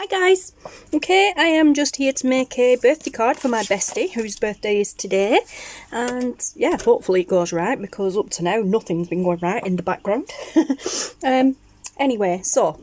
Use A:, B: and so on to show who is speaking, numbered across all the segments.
A: Hi guys! Okay, I am just here to make a birthday card for my bestie, whose birthday is today. And yeah, hopefully it goes right, because up to now nothing's been going right in the background. Anyway, so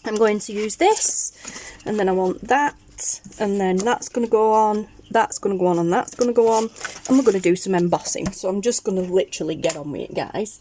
A: I'm going to use this, and then I want that, and then that's going to go on, that's going to go on, and that's going to go on, and we're going to do some embossing. So I'm just going to literally get on with it, guys.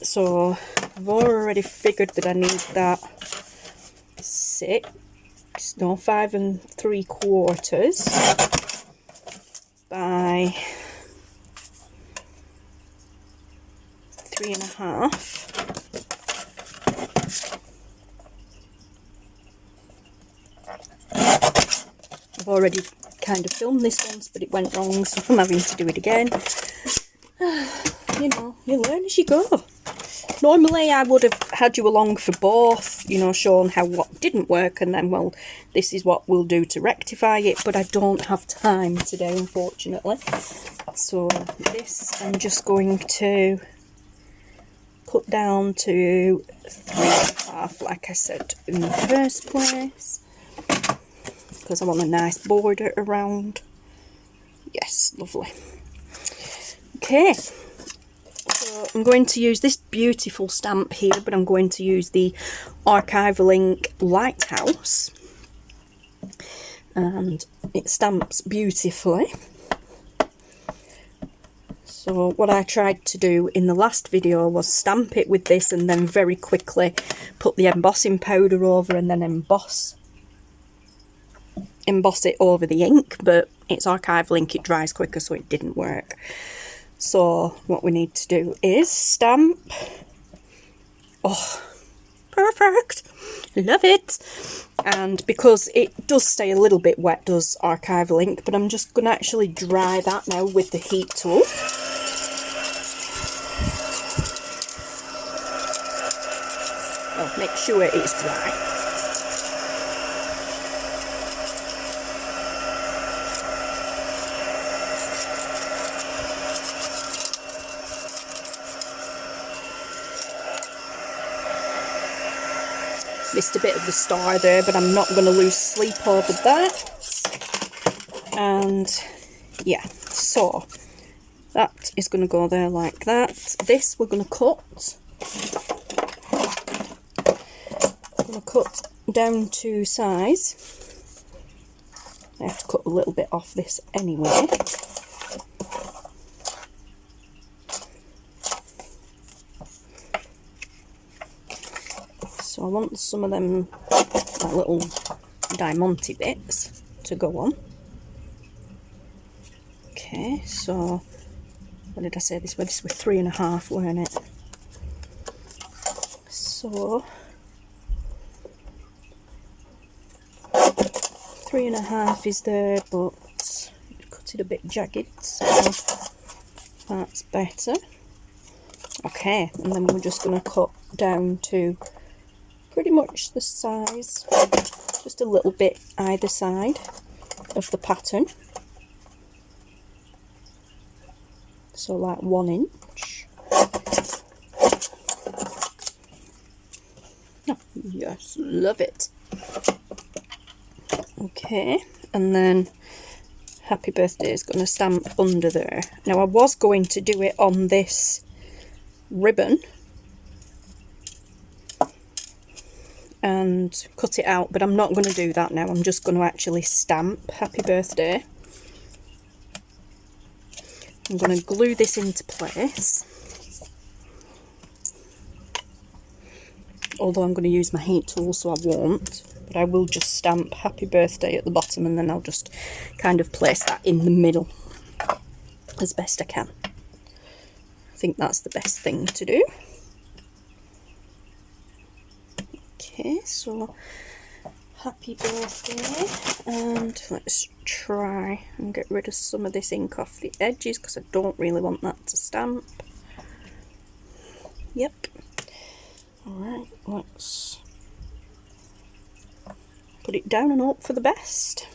A: So I've already figured that I need that 5 3/4 by 3.5. I've already kind of filmed this once, but it went wrong, so I'm having to do it again. You know, you learn as you go. Normally I would have had you along for both, you know, shown how what didn't work, and then, well, this is what we'll do to rectify it, but I don't have time today, unfortunately. So this I'm just going to cut down to 3.5, like I said in the first place, because I want a nice border around. Yes, lovely. Okay. So I'm going to use this beautiful stamp here, but I'm going to use the Archivalink Lighthouse, and it stamps beautifully. So what I tried to do in the last video was stamp it with this and then very quickly put the embossing powder over and then emboss it over the ink, but it's Archivalink, it dries quicker, so it didn't work. So what we need to do is stamp. Oh, perfect! Love it! And because it does stay a little bit wet, does Archivalink, but I'm just going to actually dry that now with the heat tool. Oh, make sure it's dry. Missed a bit of the star there, but I'm not going to lose sleep over that. And yeah, so that is going to go there like that. This we're going to cut. I'm going to cut down to size. I have to cut a little bit off this anyway. So I want some of them like little diamante bits to go on. Okay, so what did I say this was? This was 3.5, weren't it? So 3.5 is there, but cut it a bit jagged, so that's better. Okay, and then we're just going to cut down to pretty much the size, just a little bit either side of the pattern. So like 1 inch. Oh, yes, love it. Okay, and then Happy Birthday is going to stamp under there. Now I was going to do it on this ribbon and cut it out, but I'm not going to do that now. I'm just going to actually stamp Happy Birthday. I'm going to glue this into place, although I'm going to use my heat tool, so I won't, but I will just stamp Happy Birthday at the bottom, and then I'll just kind of place that in the middle as best I can. I think that's the best thing to do. Okay, so Happy Birthday, and let's try and get rid of some of this ink off the edges, because I don't really want that to stamp. Yep. Alright, let's put it down and hope for the best.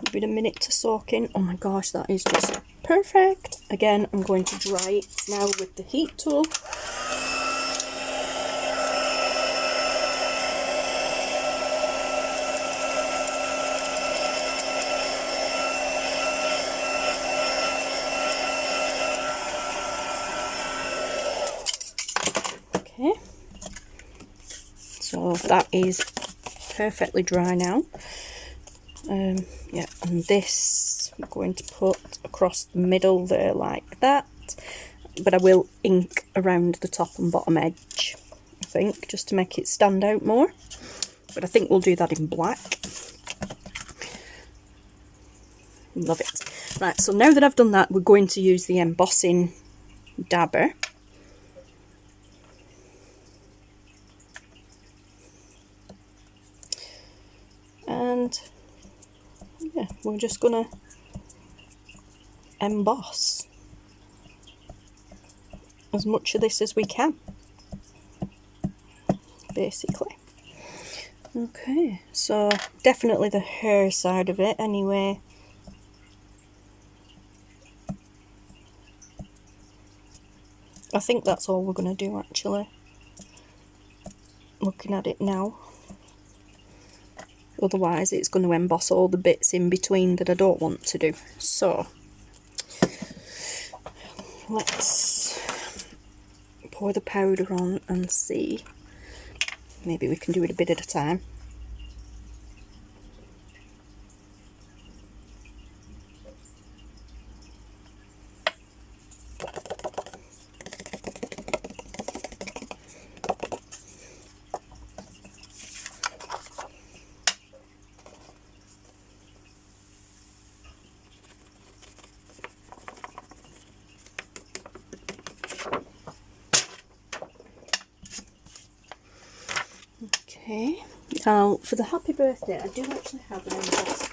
A: Give it a minute to soak in. Oh my gosh, that is just perfect. Again, I'm going to dry it now with the heat tool. Okay, so that is perfectly dry now. Yeah, and this I'm going to put across the middle there like that, but I will ink around the top and bottom edge, I think, just to make it stand out more, but I think we'll do that in black. Love it. Right, so now that I've done that, we're going to use the embossing dabber. And yeah, we're just gonna emboss as much of this as we can, basically. Okay, so definitely the hair side of it anyway. I think that's all we're going to do, actually, looking at it now. Otherwise it's going to emboss all the bits in between that I don't want to do. So let's pour the powder on and see. Maybe we can do it a bit at a time. Okay, now for the happy birthday, I do actually have an emboss.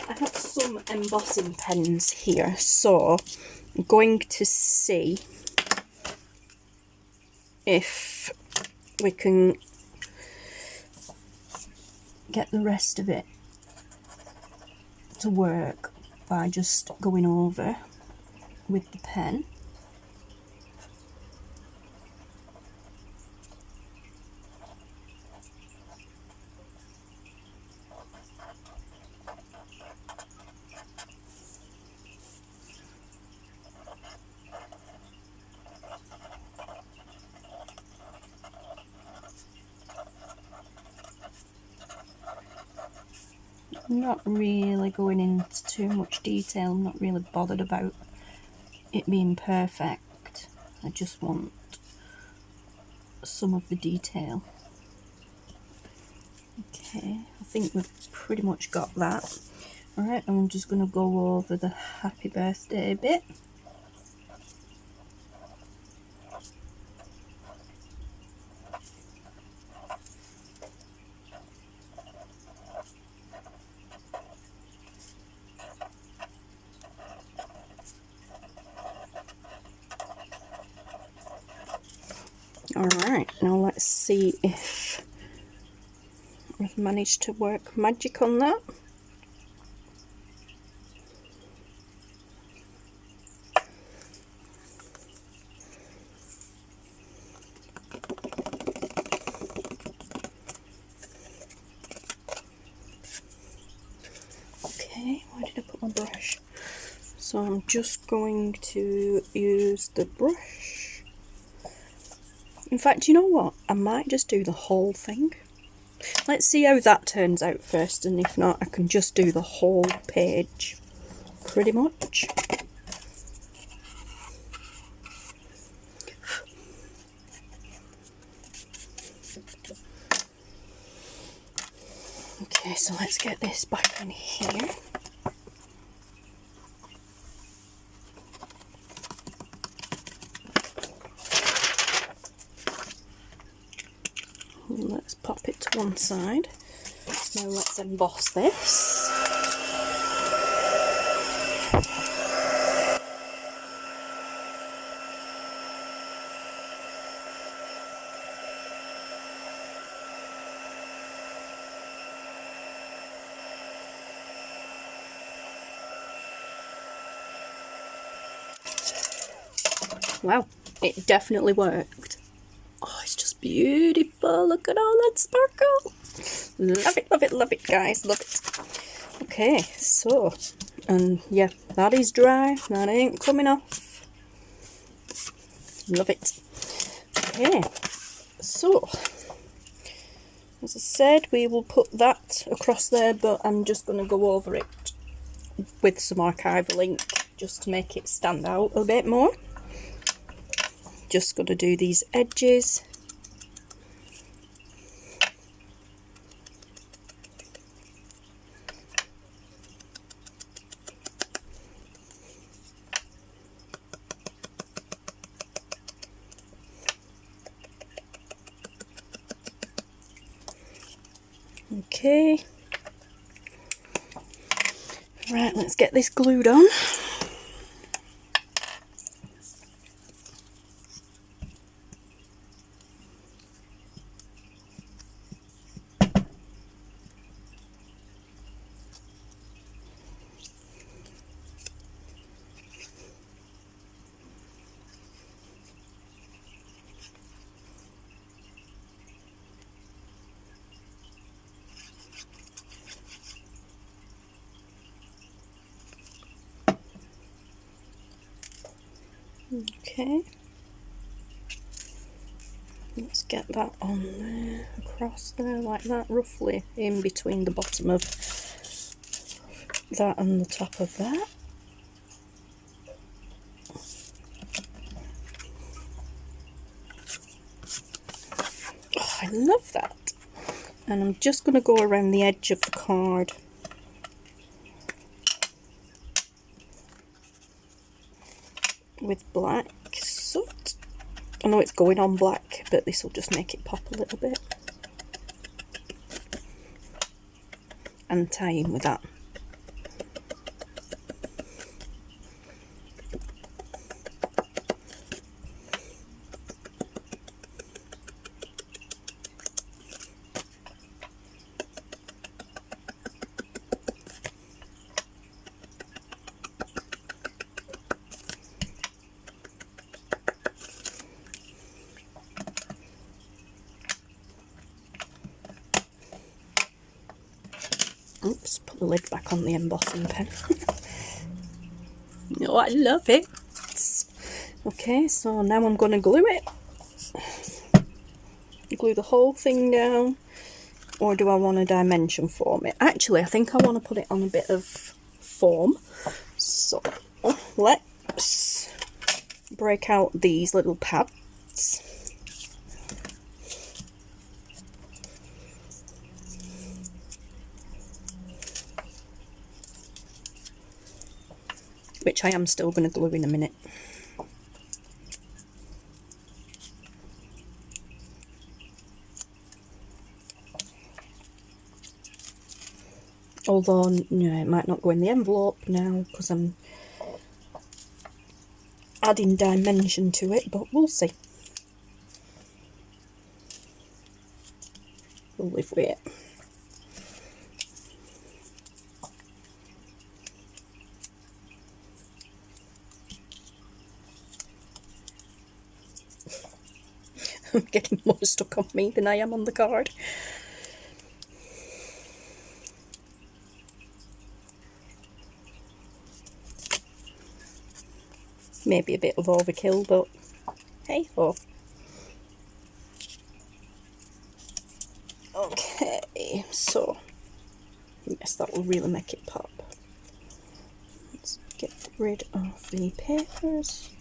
A: I have some embossing pens here, so I'm going to see if we can get the rest of it to work by just going over with the pen. I'm not really going into too much detail. I'm not really bothered about it being perfect. I just want some of the detail. Okay, I think we've pretty much got that. Alright, I'm just going to go over the happy birthday bit. Alright, now let's see if we've managed to work magic on that. Okay, where did I put my brush? So I'm just going to use the brush. In fact, you know what? I might just do the whole thing. Let's see how that turns out first, and if not, I can just do the whole page, pretty much. Okay, so let's get this back on here. Let's pop it to one side. Now let's emboss this. Wow, it definitely worked. Oh, it's just beautiful. Look at all that sparkle. Love it, love it, love it, guys. Love it. Okay, so, and yeah, that is dry. That ain't coming off. Love it. Okay, So, as I said, we will put that across there, but I'm just going to go over it with some archival ink just to make it stand out a bit more. Just got to do these edges. Okay, right, let's get this glued on. Okay, let's get that on there, across there like that, roughly in between the bottom of that and the top of that. Oh, I love that. And I'm just going to go around the edge of the card. With black soot. I know it's going on black, but this will just make it pop a little bit. And tie in with that. Oops, put the lid back on the embossing pen. Oh, I love it. Okay, so now I'm going to glue it. Glue the whole thing down. Or do I want to dimension form it? Actually, I think I want to put it on a bit of form. So, let's break out these little pads. Which I am still going to glue in a minute. Although, yeah, it might not go in the envelope now because I'm adding dimension to it, but we'll see. We'll live with it. I'm getting more stuck on me than I am on the card. Maybe a bit of overkill, but hey ho. Okay, so yes, that will really make it pop. Let's get rid of the papers.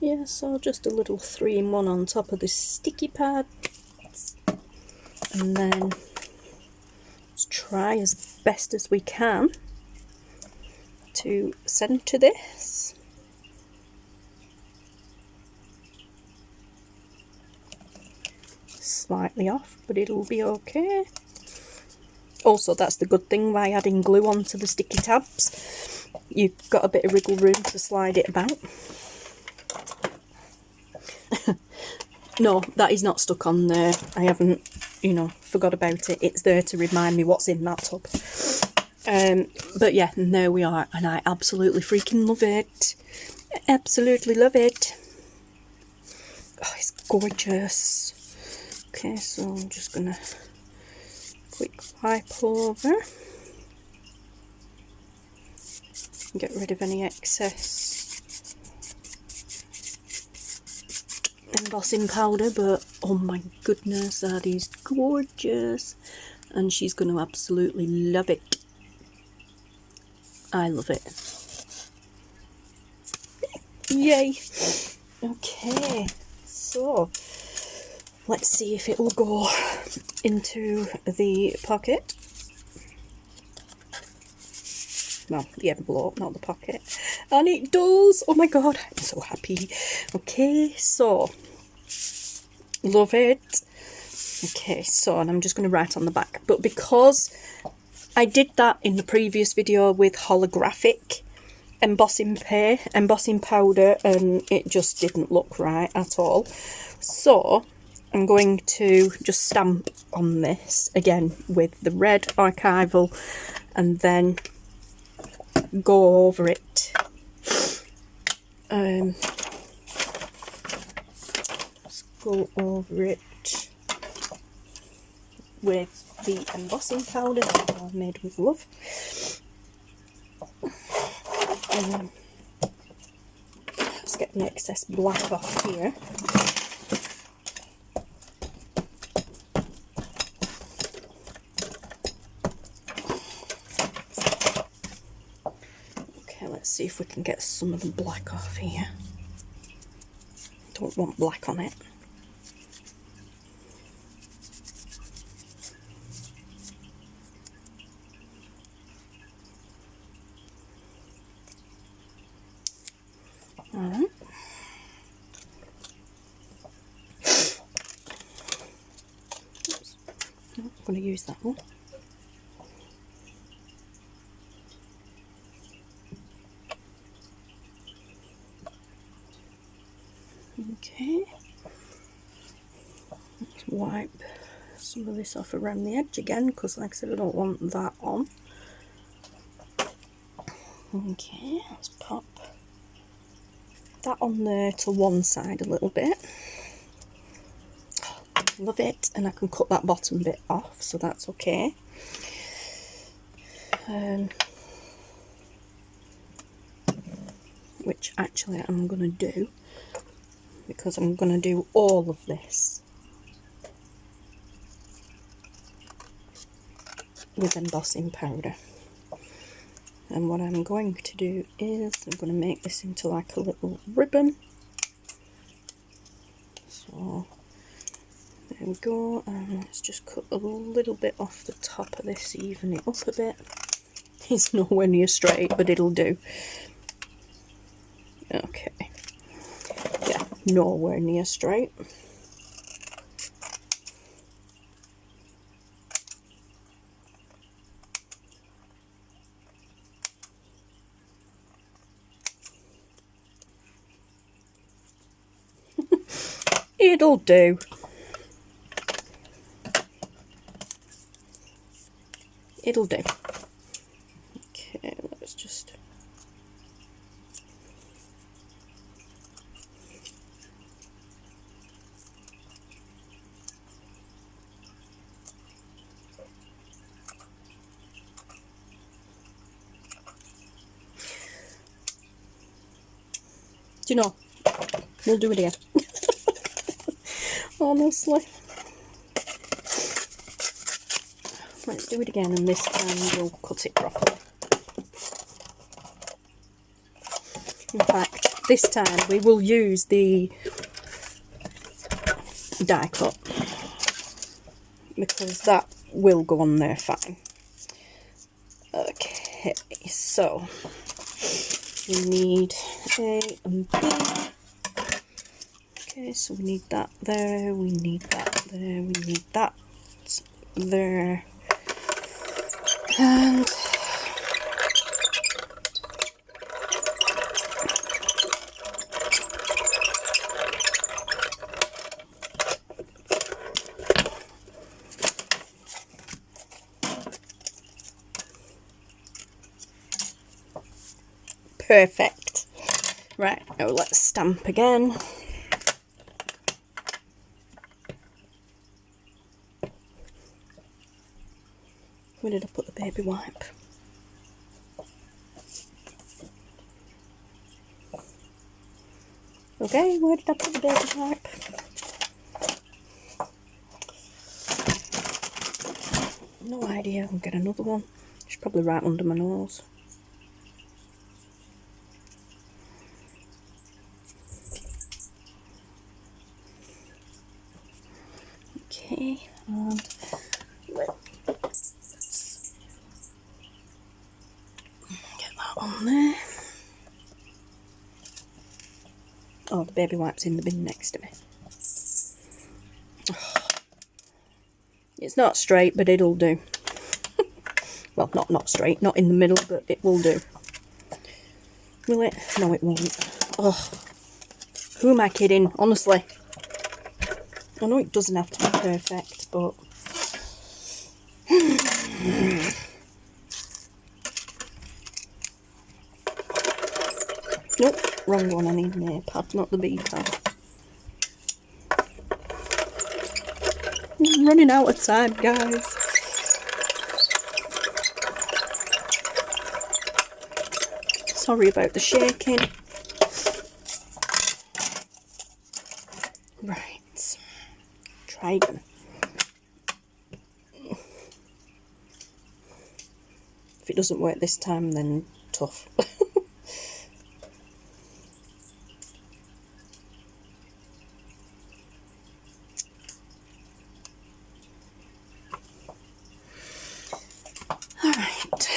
A: Yeah, so just a little 3-in-1 on top of the sticky pad. And then let's try as best as we can to centre this. Slightly off, but it'll be okay. Also, that's the good thing by adding glue onto the sticky tabs. You've got a bit of wriggle room to slide it about. No, that is not stuck on there. I haven't, you know, forgot about it. It's there to remind me what's in that tub. But yeah, and there we are, and I absolutely freaking love it. Absolutely love it. Oh, it's gorgeous. Okay, so I'm just gonna quick wipe over. Get rid of any excess embossing powder, but oh my goodness, that is gorgeous, and she's going to absolutely love it. I love it. Yay! Okay, so let's see if it will go into the pocket. No, the envelope, not the pocket. And it does! Oh my god, I'm so happy. Okay, so love it. Okay, so and I'm just going to write on the back, but because I did that in the previous video with holographic embossing powder, and it just didn't look right at all, so I'm going to just stamp on this again with the red archival and then go over it. Let's go over it with the embossing powder that I've made with love. Let's get the excess black off here. Okay, let's see if we can get some of the black off here. Don't want black on it. Alright. Oops. No, I'm going to use that one. Okay. Let's wipe some of this off around the edge again, because like I said, I don't want that on. Okay, let's pop that on there to one side a little bit. Love it, and I can cut that bottom bit off, so that's okay. Which actually I'm going to do, because I'm going to do all of this with embossing powder. And what I'm going to do is I'm going to make this into like a little ribbon. So there we go, and let's just cut a little bit off the top of this, even it up a bit. It's nowhere near straight, but it'll do. Okay, yeah, nowhere near straight. It'll do. It'll do. Okay, let's just... Do you know, we'll do it again. Honestly. Let's do it again, and this time we'll cut it properly. In fact, this time we will use the die cut, because that will go on there fine. Okay, so we need A and B. Okay, so we need that there, we need that there, we need that there. And perfect. Right, now let's stamp again. Where did I put the baby wipe? Okay, where did I put the baby wipe? No idea, I'll get another one. It's probably right under my nose. Okay, and let's get that on there. Oh, the baby wipe's in the bin next to me. Oh. It's not straight, but it'll do. Well, not straight, not in the middle, but it will do. Will it? No, it won't. Oh, who am I kidding? Honestly. I know it doesn't have to be perfect, but... Nope, wrong one. I need an A pad, not the B pad. I'm running out of time, guys. Sorry about the shaking. Right. Try again. If it doesn't work this time, then tough. Alright.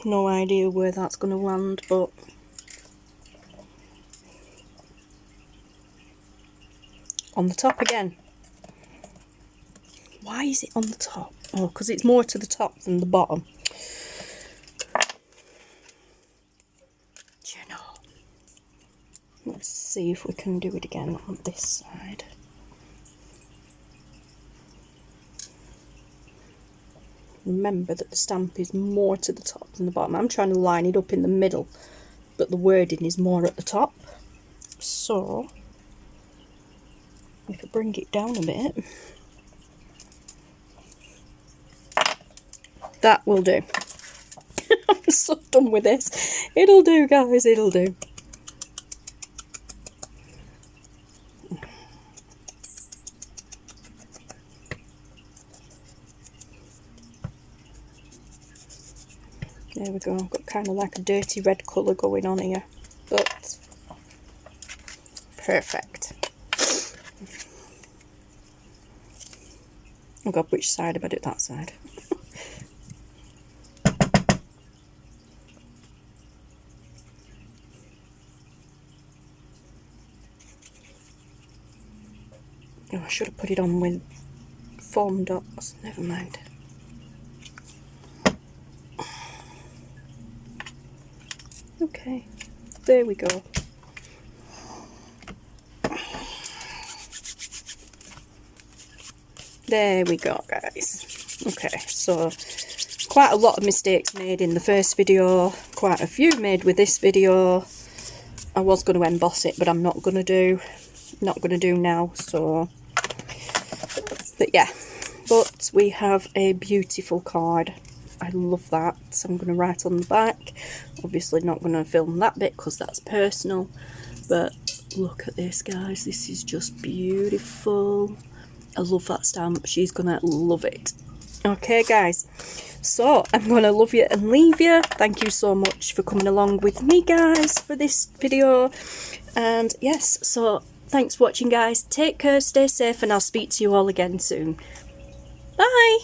A: No idea where that's going to land, but on the top again. Why is it on the top? Oh, because it's more to the top than the bottom. Do you know? Let's see if we can do it again on this side. Remember that the stamp is more to the top than the bottom. I'm trying to line it up in the middle, but the wording is more at the top. So, if I bring it down a bit, that will do. I'm so done with this. It'll do, guys, it'll do. There we go, I've got kind of like a dirty red colour going on here, but perfect. Oh god, which side have I done? That side. Oh, I should have put it on with foam dots, never mind. Okay, there we go. There we go, guys. Okay, so quite a lot of mistakes made in the first video, quite a few made with this video. I was going to emboss it, but I'm not going to do now, so, but yeah, but we have a beautiful card. I love that. So I'm going to write on the back. Obviously not going to film that bit because that's personal, but look at this, guys. This is just beautiful. I love that stamp. She's going to love it. Okay, guys, so I'm going to love you and leave you. Thank you so much for coming along with me, guys, for this video. And yes, so thanks for watching, guys. Take care, stay safe, and I'll speak to you all again soon. Bye.